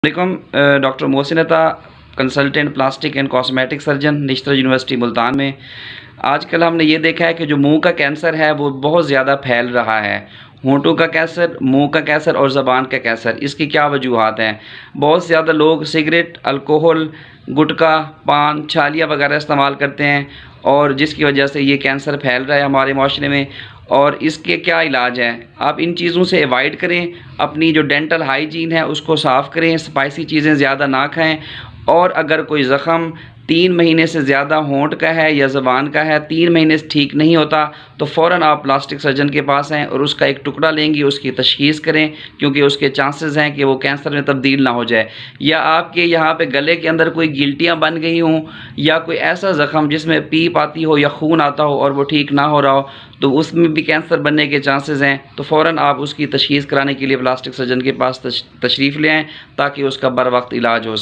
वालेकुम। डॉक्टर मोहसिन अता, consultant plastic and cosmetic surgeon, Nishtar university Multan में। आजकल हमने ये देखा है कि जो मुंह का कैंसर है वो बहुत ज़्यादा फैल रहा है। होंठों का कैंसर, मुंह का कैंसर और ज़बान का कैंसर। इसकी क्या वजूहात हैं? बहुत ज़्यादा लोग सिगरेट, अल्कोहल, गुटखा, पान, छालिया वगैरह इस्तेमाल करते हैं और जिसकी वजह से ये कैंसर फैल रहा है हमारे माशरे में। और इसके क्या इलाज हैं? आप इन चीज़ों से अवॉइड करें, अपनी जो डेंटल हाइजीन है उसको साफ़ करें, स्पाइसी चीज़ें ज़्यादा ना खाएं। और अगर कोई ज़ख़म 3 महीने से ज़्यादा होंठ का है या ज़बान का है, 3 महीने से ठीक नहीं होता, तो फ़ौरन आप प्लास्टिक सर्जन के पास आएँ और उसका एक टुकड़ा लेंगी, उसकी तशख़ीस करें, क्योंकि उसके चांसेस हैं कि वो कैंसर में तब्दील ना हो जाए। या आपके यहाँ पे गले के अंदर कोई गिल्टियाँ बन गई हों या कोई ऐसा ज़ख़म जिसमें पीप आती हो या खून आता हो और वो ठीक ना हो रहा हो, तो उसमें भी कैंसर बनने के चांसेस हैं। तो फ़ौरन आप उसकी तशख़ीस कराने के लिए प्लास्टिक सर्जन के पास तशरीफ़ ले आएँ, ताकि उसका बर वक्त इलाज हो।